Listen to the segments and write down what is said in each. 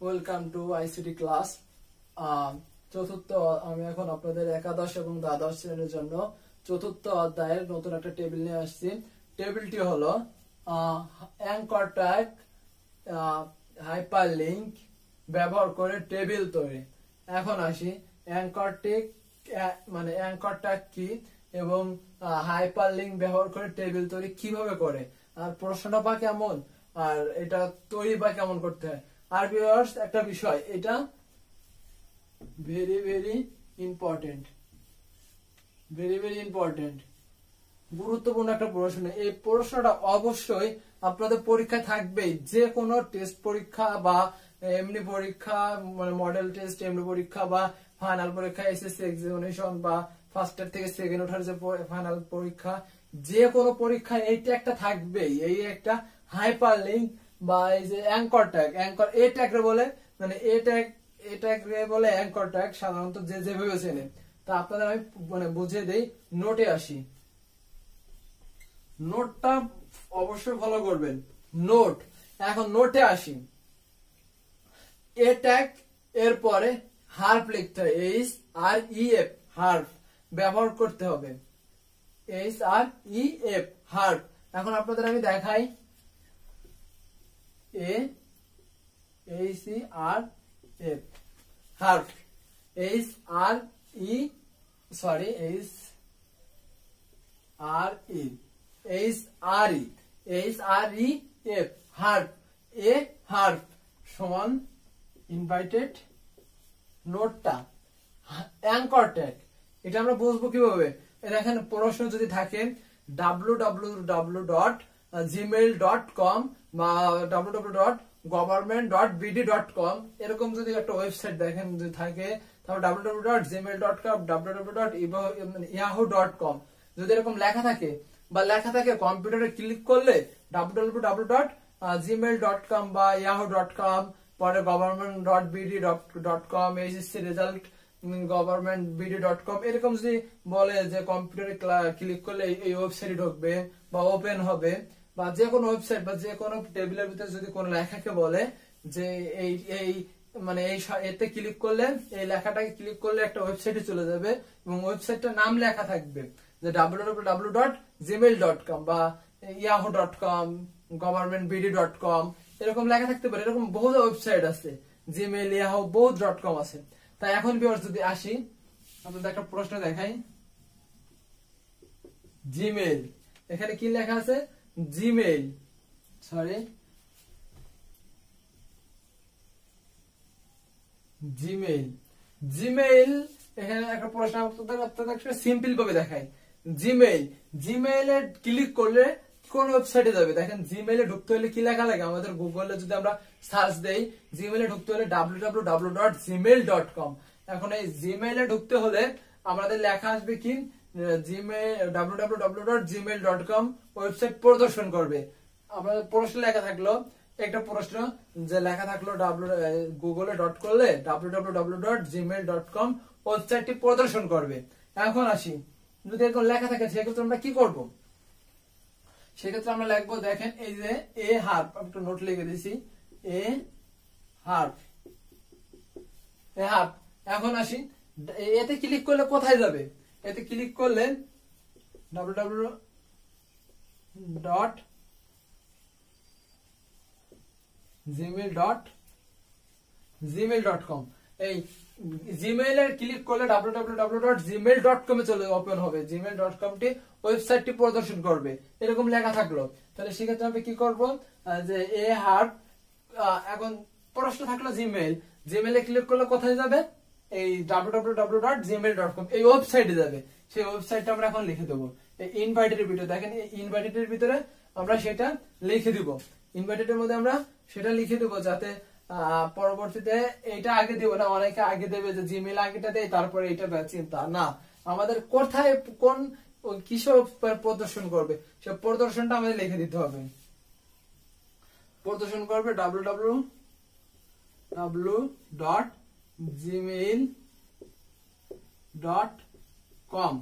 Welcome to ICT class. চতুর্থ আমি এখন আপনাদের একাদশ এবং দ্বাদশ শ্রেণীর জন্য চতুর্থ অধ্যায়ের নতুন একটা টেবিল নিয়ে আসছি। টেবিলটি হলো অ্যাঙ্কর ট্যাগ হাইপারলিংক ব্যবহার করে টেবিল তৈরি। এখন আসি অ্যাঙ্কর ট্যাগ কি এবং হাইপারলিংক ব্যবহার করে টেবিল তৈরি কিভাবে করে, আর প্রশ্নটা বা কেমন, আর এটা তৈরি বা কেমন করতে হয়। আর ভিউয়ার্স, একটা বিষয়, এটা ভেরি ভেরি ইম্পর্টেন্ট, গুরুত্বপূর্ণ একটা প্রশ্ন। এই প্রশ্নটা অবশ্যই আপনাদের পরীক্ষায় থাকবেই, যে কোনো টেস্ট পরীক্ষা বা এমনি পরীক্ষা, মানে মডেল টেস্ট, এমনি পরীক্ষা বা ফাইনাল পরীক্ষা, এসএসসি এক্সামিনেশন বা ফার্স্ট ইয়ার থেকে সেকেন্ড ওঠার যে ফাইনাল পরীক্ষা, যে কোনো পরীক্ষায় এইটা একটা থাকবেই। এই একটা হাইপারলিংক বা এই যে অ্যাঙ্কর ট্যাগ, এ ট্যাগ বলে, মানে এ ট্যাগ বলে অ্যাঙ্কর ট্যাগ, সাধারণত যে যেভাবে চেনে। তা আপনাদের আমি বুঝিয়ে দেই। নোটে আসি, নোটটা অবশ্যই ফলো করবেন। এখন নোটে আসি। এ ট্যাগ এর পরে হার্ফ লিখতে হয়, HREF, হার্ফ ব্যবহার করতে হবে, HREF, হার্ফ। এখন আপনাদের আমি দেখাই, HREF, হার্ফ, HREF, হার্ফ, এ হার্ফ সমান ইনভাইটেড নোটটা অ্যাঙ্কর ট্যাগ। এটা আমরা বুঝবো কিভাবে? দেখেন, প্রশ্ন যদি থাকে www.gmail.com বা www.government.bd.com, এরকম যদি একটা ওয়েবসাইট দেখেন যদি থাকে, তারপর www.gmail.com, www.yahoo.com যদি এরকম লেখা থাকে বা কম্পিউটারে ক্লিক করলে www.gmail.com বা yahoo.com, পরে government.bd.com, এসএসসি রেজাল্ট government.bd.com, এরকম যদি বলে যে কম্পিউটারে ক্লিক করলে এই ওয়েবসাইটে ঢুকবে বা ওপেন হবে, বা যে কোনো ওয়েবসাইট বা যে কোনো টেবিলের ভিতরে যদি কোনো লেখাকে বলে যে এতে ক্লিক করলে, এই লেখাটাকে ক্লিক করলে একটা ওয়েবসাইটে চলে যাবে এবং ওয়েবসাইটটার নাম লেখা থাকবে যে www.gmail.com বা yahoo.com, government.bd.com, এরকম লেখা থাকতে পারে। এরকম বহু ওয়েবসাইট আছে, জিমেইল, ইয়াহু, বহু .com আছে। তাই এখন ভিউয়ার্স যদি আসি, আপনাদের একটা প্রশ্ন দেখাই। জিমেইল, এখানে কি লেখা আছে? জিমেইল, জিমেইল, এখানে একটা প্রশ্ন আপনাদের সিম্পল ভাবে দেখাই। জিমেইলে ক্লিক করলে কোন ওয়েবসাইটে যাবে? দেখেন, জিমেইলে ঢুকতে হলে কি লেখা লাগে? আমাদের গুগলে যদি আমরা সার্চ দেই, জিমেইলে ঢুকতে হলে www.gmail.com। এখন এই জিমেইলে ঢুকতে হলে আমাদের লেখা আসবে কি? www.gmail.com ওয়েবসাইট প্রদর্শন করবে। আমাদের প্রশ্ন লেখা থাকলো, একটা প্রশ্ন যে লেখা থাকলো গুগলে ডট করলে www.gmail.com ওয়েবসাইটটি প্রদর্শন করবে। এখন আসি, যদি এরকম লেখা থাকে সেক্ষেত্রে আমরা কি করব? সেক্ষেত্রে আমরা লিখবো, দেখেন এই যে এ হার্ফ, আমি একটা নোট লিখে দিয়েছি, এ হার্ফ। এখন আসি, এতে ক্লিক করলে কোথায় যাবে? এতে ক্লিক করলে www.gmail.com, এই জিমেইলে ক্লিক করলে www.gmail.com এ চলে ওপেন হবে। gmail.com টি ওয়েবসাইটটি প্রদর্শন করবে, এরকম লেখা থাকলো। তাহলে সেক্ষেত্রে আমি কি করব? যে এ হার্ফ, এখন প্রশ্ন থাকলো জিমেইলে ক্লিক করলে কোথায় যাবে? এই www.gmail.com, এই ওয়েবসাইটে যাবে। সেই ওয়েবসাইটটা আমরা এখন লিখে দেবো এই ইনভাইটেডের ভিতরে। দেখেন, এই ইনভাইটেডের ভিতরে আমরা সেটা লিখে দিব, ইনভাইটেডের মধ্যে আমরা সেটা লিখে দেবো, যাতে পরবর্তীতে এটা আগে দিব না। অনেকে আগে দেবে যে জিমেইল আগেটা দেয় তারপরে এটা চিন্তা না, আমাদের কোথায় কোন কিসব প্রদর্শন করবে সে প্রদর্শনটা আমাদের লিখে দিতে হবে। প্রদর্শন করবে www.gmail.com।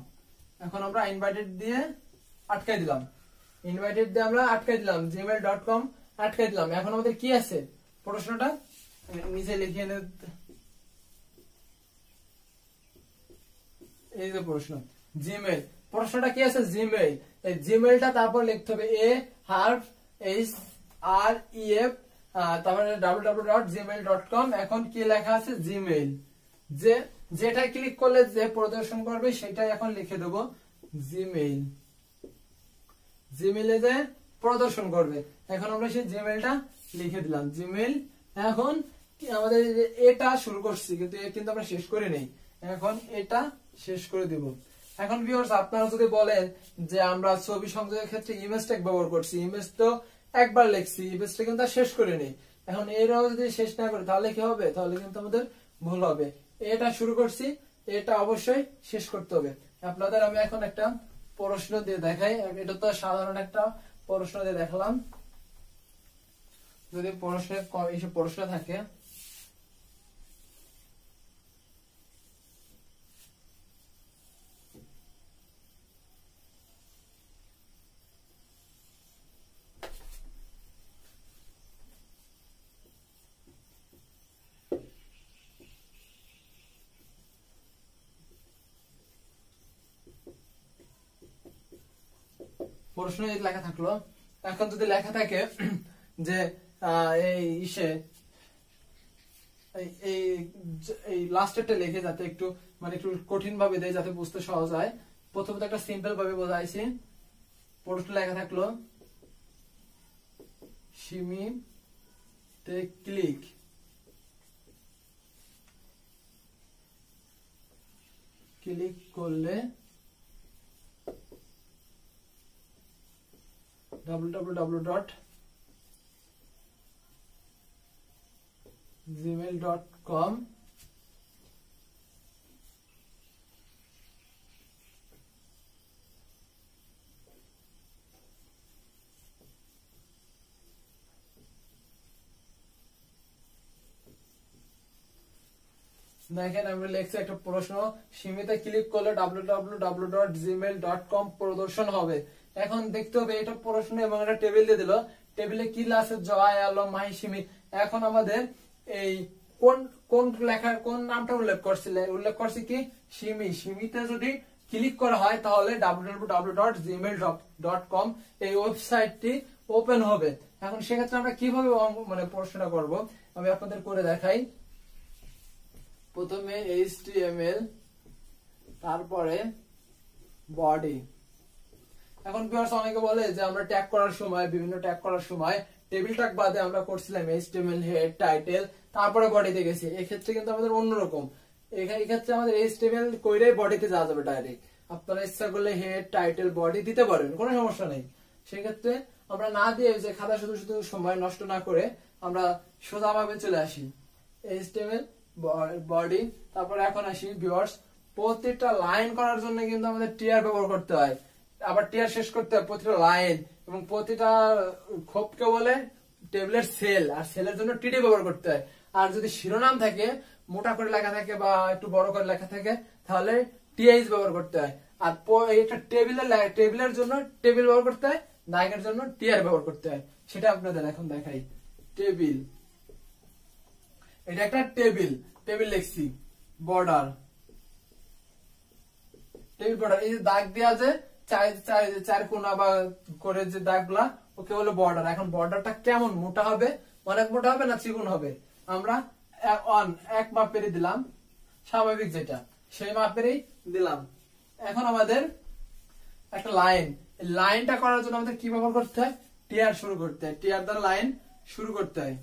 এখন আমরা ইনভাইটেড দিয়ে আটকাই দিলাম, জিমেইল.com আটকাই দিলাম। এখন আমাদের কি আছে? প্রশ্নটা নিচে লিখে নে, এই যে প্রশ্ন জিমেইল, প্রশ্নটা কি আছে জিমেইল, এই জিমেইলটা তারপর লিখতে হবে এ হার্ফ এইচ আর ই এফ তারপরে www.gmail.com। এখন কি লেখা আছে জিমেইল, যে যেটা ক্লিক করলে যে প্রদর্শন করবে সেটাই এখন লিখে দেব জিমেইল, জিমেইলে যে প্রদর্শন করবে। এখন আমরা সেই জিমেইলটা লিখে দিলাম জিমেইল। এখন আমাদের এটা শুরু করছি কিন্তু আমরা শেষ করে নেই, এখন এটা শেষ করে দিব। এখন ভিউয়ার্স আপনারা যদি বলেন যে আমরা ছবি সংযোগের ক্ষেত্রে ইমেজ ট্যাগ ব্যবহার করছি, ইমেজ তো একবার লিখছি, ইমেজটা কিন্তু শেষ করে নেই, এখন এরাও যদি শেষ না করি তাহলে কি হবে, তাহলে কিন্তু আমাদের ভুল হবে। এটা শুরু করছি, এটা অবশ্যই শেষ করতে হবে। আপনাদের আমি এখন একটা প্রশ্ন দিয়ে দেখাই, এটা তো সাধারণ একটা প্রশ্ন দিয়ে দেখালাম, যদি প্রশ্ন থাকে প্রশ্ন লেখা থাকলো, এখন যদি লেখা থাকে যে এই ইসে এই লাস্টেরটা লিখে যাতে একটু মানে একটু কঠিন ভাবে দেয় যাতে বুঝতে সহজ হয়। প্রথমত একটা সিম্পল ভাবে বোঝাইছি, প্রশ্ন লেখা থাকলো সিমিতে ক্লিক করলে www.gmail.com দেখেন আমরা লিখছি একটা প্রশ্ন, সীমিত ক্লিক করলে www.gmail.com প্রদর্শন হবে। এখন দেখতে হবে এটা প্রশ্ন এবং একটা টেবিল দিয়ে দিল, টেবিলে কি আছে জয় আলম মাহি সিমি। এখন আমাদের এই কোন লেখার কোন নামটা উল্লেখ করছি কি সিমি, সিমিতে যদি ক্লিক করা হয় তাহলে www.gmail.com এই ওয়েবসাইটটি ওপেন হবে। এখন সেক্ষেত্রে আমরা কিভাবে মানে প্রশ্নটা করব আমি আপনাদের করে দেখাই। প্রথমে HTML তারপরে বডি। এখন ভিউয়ার্স অনেকে বলে যে আমরা ট্যাগ করার সময় বিভিন্ন ট্যাগ করার সময় টেবিল ট্যাগ বাদে আমরা করছিলাম HTML হেড টাইটেল তারপরে বডিতে গেছি, এই ক্ষেত্রে কিন্তু আমাদের অন্যরকম। এই ক্ষেত্রে আমাদের HTML কইরাই বডিতে যাওয়া যাবে ডাইরেক্ট, আপনারা ইচ্ছা করলে হেড টাইটেল বডি দিতে পারেন, কোনো সমস্যা নেই। সেই ক্ষেত্রে আমরা না দিয়ে যে খাতা শুধু সময় নষ্ট না করে আমরা সোজাভাবে চলে আসি HTML বডি। তারপরে এখন আসি ভিউয়ার্স, প্রত্যেকটা লাইন করার জন্য কিন্তু আমাদের টিআর ব্যবহার করতে হয়, আবার টিআর শেষ করতে হয় প্রতিটা লাইন, এবং প্রতিটা খোপকে বলে টেবিলের সেল, আর সেলের জন্য টিডি ব্যবহার করতে হয়। আর যদি শিরোনাম থাকে মোটা করে লেখা থাকে বা একটু বড় করে লেখা থাকে তাহলে টিআইস ব্যবহার করতে হয়। আর এটা টেবিলের জন্য টেবিল ব্যবহার করতে হয়, নায়কের জন্য টিআর ব্যবহার করতে হয়। সেটা আপনাদের এখন দেখাই। টেবিল, এটা একটা টেবিল লিখছি, বর্ডার, টেবিল বর্ডার, এই যে দাগ দেওয়া আছে চার কোনা বা করে যে দাগগুলা ওকে বলে বর্ডার। এখন বর্ডারটা কেমন, মোটা হবে, অনেক মোটা হবে না চিকন হবে, আমরা এক মাপেরই দিলাম, স্বাভাবিক যেটা সেই মাপেরই দিলাম। এখন আমাদের একটা লাইনটা করার জন্য আমাদের কি ব্যবহার করতে হয়, টিআর শুরু করতে হয়, টিআর দ্বারা লাইন শুরু করতে হয়।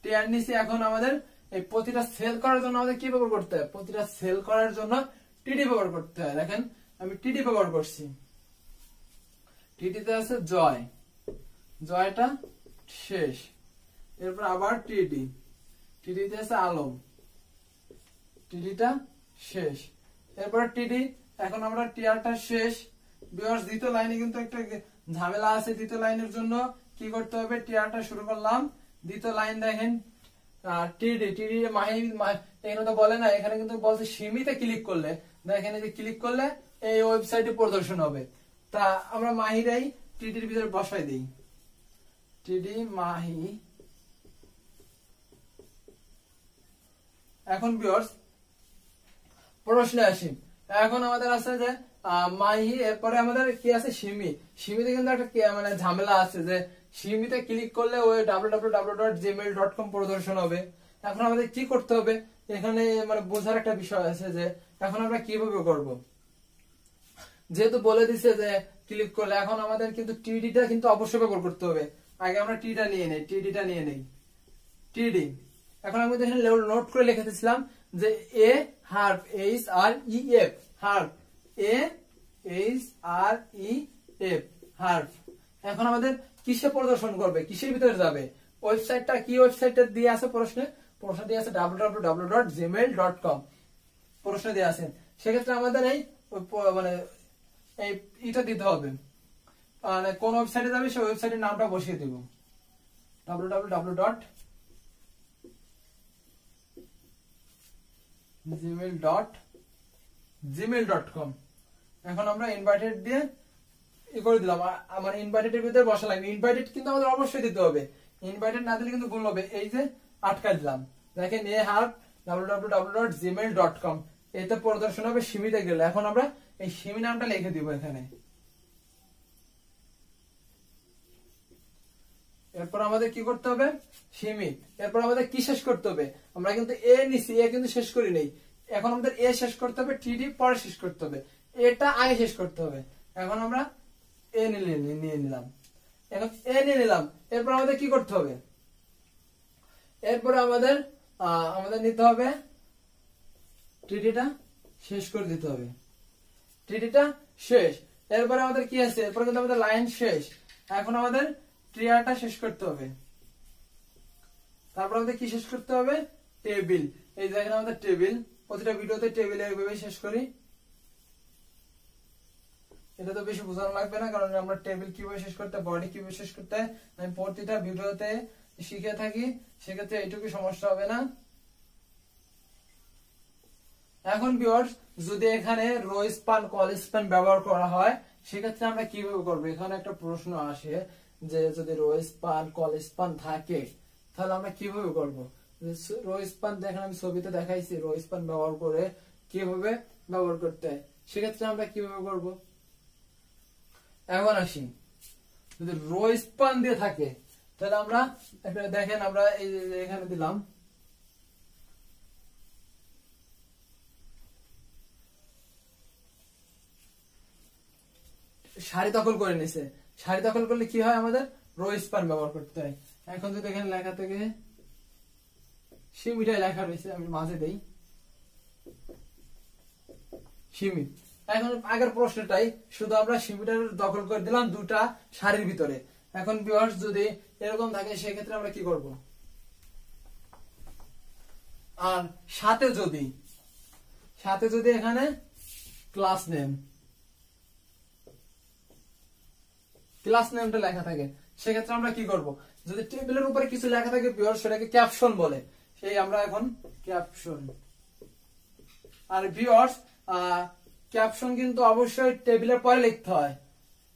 টিআর নিচে এখন আমাদের এই প্রতিটা সেল করার জন্য আমাদের কি ব্যবহার করতে হয়, প্রতিটা সেল করার জন্য টিডি ব্যবহার করতে হয়। দেখেন আমি টিডি ব্যবহার করছি, টিডিতে আছে জয়, জয়টা শেষ, এরপর আবার টিডিতে আছে আলম, টিডিটা শেষ, এরপর টিডি। এখন আমরা টিআরটা শেষ। দ্বিতীয় লাইনে কিন্তু একটা ঝামেলা আছে, দ্বিতীয় লাইনের জন্য কি করতে হবে, টিআরটা শুরু করলাম, দ্বিতীয় লাইন দেখেন টিডি মাহি, এখানে তো বলে না, এখানে কিন্তু বলছে সীমিতে ক্লিক করলে, দেখেন এই যে ক্লিক করলে এই ওয়েবসাইটে প্রদর্শন হবে। তা আমরা মাহিরাই টিডির ভিতরে বসাই দিই, টিডি মাহি এখন ভিউয়ার্স প্রশ্নে আসি। এখন আমাদের আছে যে মাহি, এরপরে আমাদের কি আছে সিমি। সিমিতে কিন্তু একটা মানে ঝামেলা আছে যে সিমিতে ক্লিক করলে ওই www.gmail.com প্রদর্শন হবে। এখন আমাদের কি করতে হবে এখানে মানে বোঝার একটা বিষয় আছে যে এখন আমরা কিভাবে করব। যেহেতু বলে দিছে যে ক্লিক করলে, এখন আমাদের কিন্তু টিডিটা কিন্তু অবশ্যই ব্যবহার করতে হবে। আগে আমরা টিডিটা নিয়ে নেই টিডি। এখন আমি এখানে নোট করে লিখে দিয়েছিলাম যে এ হার্ফ HREF হার্ফ HREF হার্ফ। এখন আমাদের কিসে প্রদর্শন করবে, কিসের ভিতরে যাবে, ওয়েবসাইটটা কি ওয়েবসাইটটা দিয়ে আছে প্রশ্ন দিয়ে আছে www.gmail.com প্রশ্ন দিয়ে আছে। সেক্ষেত্রে আমাদের এই মানে এই এটা দিতে হবে, মানে কোন ওয়েবসাইটে যাবে সেই ওয়েবসাইটের নামটা বসিয়ে দিব www.gmail.com। এখন আমরা ইনভাইটেড দিয়ে করে দিলাম। আমার ইনভাইটেডের ভিতরে বসা লাগবে। ইনভাইটেড কিন্তু আমাদের অবশ্যই দিতে হবে, ইনভাইটেড না দিলে কিন্তু ভুল হবে। এই যে আটকাই দিলাম, দেখেন এ হার্ফ www.gmail.com এতে প্রদর্শন হবে সিমিতে গেলে। এখন আমরা এই সিমি নামটা লিখে দিব এখানে। এরপর আমাদের কি করতে হবে সিমি। এরপর আমাদের কি শেষ করতে হবে, আমরা কিন্তু এ নিছি, এ কিন্তু শেষ করি নেই। এখন আমাদের এ শেষ করতে হবে, টিডি পরে শেষ করতে হবে, এটা আগে শেষ করতে হবে। এখন আমরা এ নিয়ে নিলাম, এখন এ নিয়ে নিলাম। এরপর আমাদের কি করতে হবে, এরপরে আমাদের নিতে হবে টিডিটা শেষ করে দিতে হবে, টিডিটা শেষ। এরপরে আমাদের কি আছে, এরপরে কিন্তু আমাদের লাইন শেষ। এখন আমাদের ট্রিয়ারটা শেষ করতে হবে। তারপর আমাদের কি শেষ করতে হবে, টেবিল। এই দেখেন আমাদের টেবিল, প্রতিটা ভিডিওতে টেবিল এইভাবে শেষ করি। এটা তো বেশি বোঝানো লাগবে না, কারণ আমরা টেবিল কিভাবে শেষ করতে, বডি কিভাবে শেষ করতে আমি প্রতিটা ভিডিওতে শিখে থাকি, সেক্ষেত্রে এইটুকু সমস্যা হবে না। এখন ভিউয়ার্স যদি এখানে রো স্পান কল স্পান ব্যবহার করা হয় সেক্ষেত্রে আমরা কিভাবে করবো। এখানে একটা প্রশ্ন আসে যে যদি রো স্পান কল স্পান থাকে তাহলে আমরা কিভাবে করব। রো স্পান দেখেন আমি ছবিতে দেখাইছি, রো স্পান ব্যবহার করে কিভাবে ব্যবহার করতে হয়, সেক্ষেত্রে আমরা কিভাবে করব। এখন আসি, যদি রো স্পান দিয়ে থাকে তাহলে আমরা দেখেন আমরা এই এখানে দিলাম সারি দখল করে নিছে। সারি দখল করলে কি হয়, আমাদের রো স্পান ব্যবহার করতে হয়। এখন যদি এখানে লেখা থেকে সিমিটাই লেখা রয়েছে, আমি মাঝে দেই সিমি। এখন আগের প্রশ্নটাই শুধু আমরা সিমিটার দখল করে দিলাম দুটা সারির ভিতরে। এখন ভিউয়ার্স যদি এরকম থাকে সেক্ষেত্রে আমরা কি করব, আর সাথে যদি এখানে ক্লাস নেমটা লেখা থাকে সেক্ষেত্রে আমরা কি করব, যদি টেবিলের উপরে কিছু লেখা থাকে ভিউয়ার্স সেটাকে ক্যাপশন বলে, সেই আমরা এখন ক্যাপশন। আর ভিউয়ার্স ক্যাপশন কিন্তু অবশ্যই টেবিলের পরে লিখতে হয়।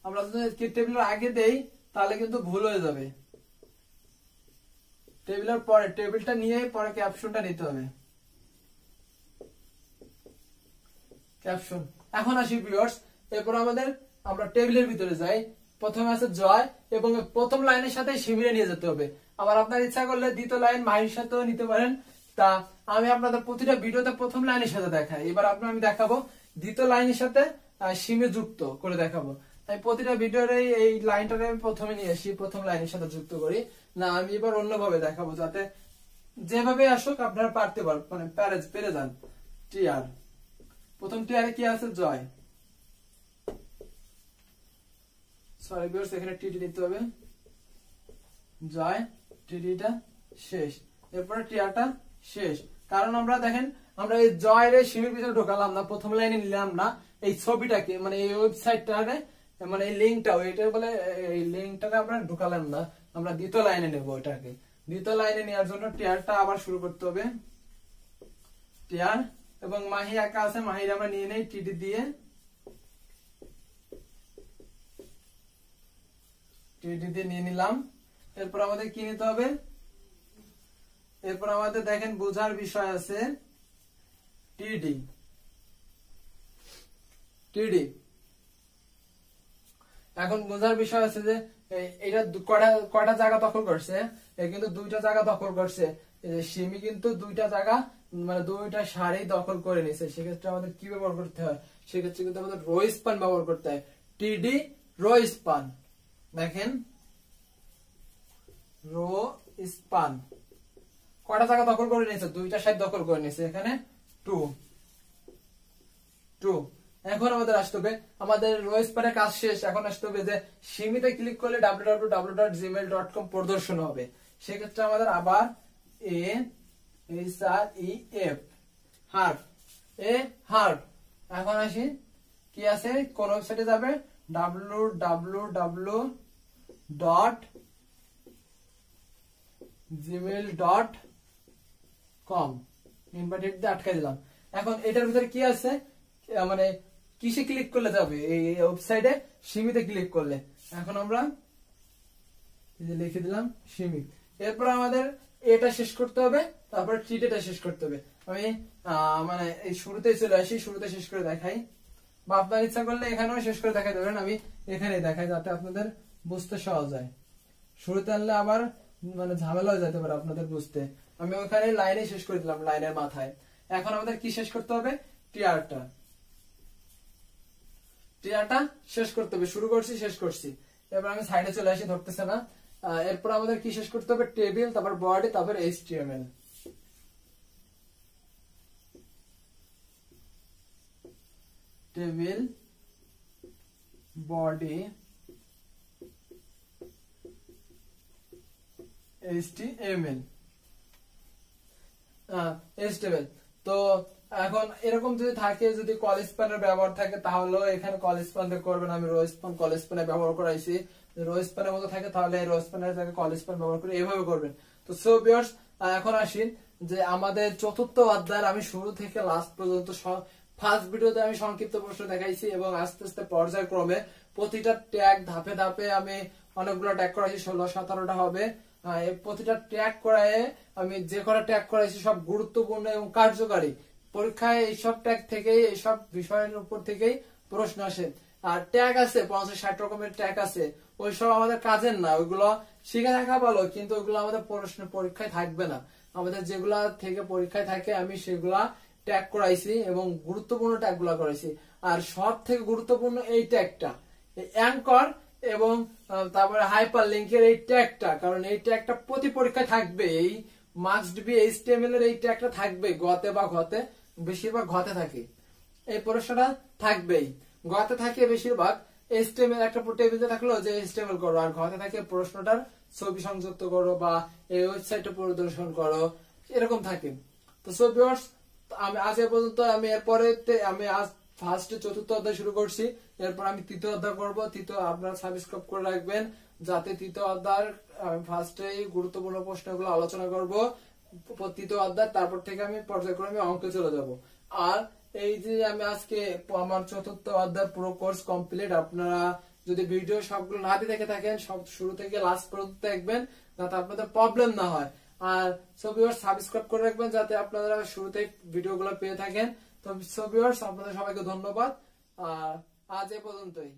আমরা যদি টেবিলের আগে দেই তাহলে কিন্তু ভুল হয়ে যাবে। টেবিলের পরে, টেবিলটা নিয়ে পরে ক্যাপশনটা নিতে হবে, ক্যাপশন। এখন আসি ভিউয়ার্স, এরপর আমরা টেবিলের ভিতরে যাই। প্রথমে আছে জয় এবং প্রথম লাইনের সাথে শিবিরে নিয়ে যেতে হবে। আবার আপনার ইচ্ছা করলে দ্বিতীয় লাইন মাহির সাথেও নিতে পারেন। তা আমি আপনাদের প্রতিটা ভিডিওতে প্রথম লাইনের সাথে দেখাই, এবার আমি দেখাবো দ্বিতীয় লাইনের সাথে শিমে যুক্ত করে দেখাবো। তাই প্রতিটা ভিডিওর এই লাইনটাকে আমি প্রথমে নিয়ে আসি, প্রথম লাইনের সাথে যুক্ত করি না। আমি এবার অন্যভাবে দেখাবো যাতে যেভাবে আসুক আপনারা পারতে পারেন, মানে পেরে যান। টিআর, প্রথম টিআরে কি আছে, জয়। সরি ভিউয়ার্স, এখানে টিটি দিতে হবে, জয়, টিটিটা শেষ। এরপরে টিআরটা শেষ, কারণ আমরা দেখেন আমরা এই জয়ের শিমের ভিতরে ঢোকালাম না, প্রথম লাইনে নিলাম না এই ছবিটাকে, মানে এই ওয়েবসাইটটারে, মানে এই লিঙ্কটা, এটা বলে এই লিঙ্কটাকে আমরা ঢোকালাম না, আমরা দ্বিতীয় লাইনে নেব। এটাকে দ্বিতীয় লাইনে নেওয়ার জন্য টিআরটা আবার শুরু করতে হবে, টিআর। এবং মাহি একা আছে, মাহির আমরা নিয়ে নেই টিটি দিয়ে, টিটি দিয়ে নিয়ে নিলাম। এরপর আমাদের কি নিতে হবে, এরপর আমাদের দেখেন বোঝার বিষয় আছে টিডি। টিডি এখন বোঝার বিষয় আছে যে এটা কয়টা জায়গা দখল করছে, কিন্তু দুইটা জায়গা দখল করছে। সিমি কিন্তু দুইটা জায়গা মানে দুইটা সারি দখল করে নিছে। সেক্ষেত্রে আমাদের কি ব্যবহার করতে হয়, সেক্ষেত্রে কিন্তু আমাদের রো স্পান ব্যবহার করতে হয়। টিডি রো স্পান, দেখেন রো স্পান কয়টা জায়গা দখল করে নিয়েছে, দুইটা সাইড দখল করে নিয়েছে, এখানে 2। এখন আমাদের আসতে হবে, আমাদের রো স্পানের কাজ শেষ। এখন আসতে হবে যে সিমিতে ক্লিক করলে www.gmail.com প্রদর্শন হবে। সেক্ষেত্রে আমাদের আবার হার্ট। এখন আসি কি আছে, কোন ওয়েবসাইটে যাবে www.gmail.com ইনভার্টেড দিয়ে আটকে দিলাম। এখন এটার ভিতরে কি আছে, মানে কিসে ক্লিক করলে যাবে, এই ওয়েবসাইটে সিমিতে ক্লিক করলে। এখন আমরা লিখে দিলাম সিমি। এরপর আমাদের এটা শেষ করতে হবে, তারপর টিডিটা শেষ করতে হবে। আমি মানে এই শুরুতেই চলে আসি, শুরুতে শেষ করে দেখাই, বা আপনার ইচ্ছা করলে এখানেও শেষ করে দেখাই দেবেন। আমি এখানে দেখাই যাতে আপনাদের বুঝতে সহজ হয়। শুরুতে আনলে আবার মানে ঝামেলা হয়ে যেতে পারে আপনাদের বুঝতে। আমি ওখানে লাইনে শেষ করে দিলাম, লাইনের মাথায়। এখন আমাদের কি শেষ করতে হবে, টিআরটা শেষ করতে হবে। শুরু করছি, শেষ করছি। এবার আমি সাইডে চলে আসি, ধরতেছে না। এরপর আমাদের কি শেষ করতে হবে, টেবিল, তারপর বডি, তারপর HTML। Table, body, HTML। তো এখন এরকম যদি থাকে, যদি কল স্প্যানের ব্যবহার থাকে তাহলে এখানে কল স্প্যান দিয়ে করবেন। আমি রো স্প্যান কল স্প্যানে ব্যবহার করাইছি। রো স্প্যানের মতো থাকে তাহলে রো স্প্যানের জায়গায় কল স্প্যান ব্যবহার করে এইভাবে করবেন। তো সো ভিউয়ার্স, এখন আসি যে আমাদের চতুর্থ অধ্যায়ের আমি শুরু থেকে লাস্ট পর্যন্ত ফার্স্ট ভিডিওতে আমি সংক্ষিপ্ত প্রশ্ন দেখাইছি এবং আস্তে আস্তে পর্যায়ক্রমে প্রতিটা ট্যাগ ধাপে ধাপে আমি অনেকগুলো ট্যাগ করাইছি, 16-17টা হবে। প্রতিটা ট্যাগ করায় আমি যে কটা ট্যাগ করাইছি সব গুরুত্বপূর্ণ এবং কার্যকারী। পরীক্ষায় এইসব ট্যাগ থেকেই, এইসব বিষয়ের উপর থেকেই প্রশ্ন আসে। আর ট্যাগ আছে 50-60 রকমের ট্যাগ আছে, ওইসব আমাদের কাজের না। ওইগুলো শিখে থাকা ভালো, কিন্তু ওইগুলো আমাদের প্রশ্ন পরীক্ষায় থাকবে না। আমাদের যেগুলা থেকে পরীক্ষায় থাকে আমি সেগুলা ট্যাগ করাইছি এবং গুরুত্বপূর্ণ ট্যাগ গুলা করাইছি। আর সব থেকে গুরুত্বপূর্ণ এই ট্যাগটা, অ্যাঙ্কর এবং তারপরে হাইপার লিঙ্কের এই ট্যাগটা, কারণ এই ট্যাগটা প্রতি পরীক্ষায় থাকবে। এই মাস্ট বি HTML এর এই ট্যাগটা থাকবে, গতে বা ঘতে, বেশিরভাগ ঘতে থাকে। এই প্রশ্নটা থাকবেই, গতে থাকে বেশিরভাগ। HTML একটা টেবিলে থাকলো যে HTML করো, আর ঘতে থাকে প্রশ্নটার ছবি সংযুক্ত করো বা এই ওয়েবসাইটে প্রদর্শন করো, এরকম থাকে। তো সো ভিউয়ার্স, আমি আজ এ পর্যন্ত। আমি এরপরে আমি আজ ফার্স্ট চতুর্থ অধ্যায় শুরু করছি, এরপর আমি তৃতীয় অধ্যায় করবো। তৃতীয় আপনারা সাবস্ক্রাইব করে রাখবেন, যাতে তৃতীয় অধ্যায়ের ফার্স্টে গুরুত্বপূর্ণ প্রশ্নগুলো আলোচনা করব তৃতীয় অধ্যায়। তারপর থেকে আমি পর্যায়ক্রমে অঙ্কে চলে যাব। আর এই যে আমি আজকে আমার চতুর্থ অধ্যায় পুরো কোর্স কমপ্লিট। আপনারা যদি ভিডিও সবগুলো না দেখে থাকেন, সব শুরু থেকে লাস্ট পর্যন্ত দেখবেন, যাতে আপনাদের প্রবলেম না হয়। আর সো ভিউয়ার্স, সাবস্ক্রাইব করে রাখবেন যাতে আপনারা শুরুতে ভিডিওগুলো পেয়ে থাকেন। তো সো ভিউয়ার্স, আপনাদের সবাইকে ধন্যবাদ। আর আজ এ পর্যন্তই।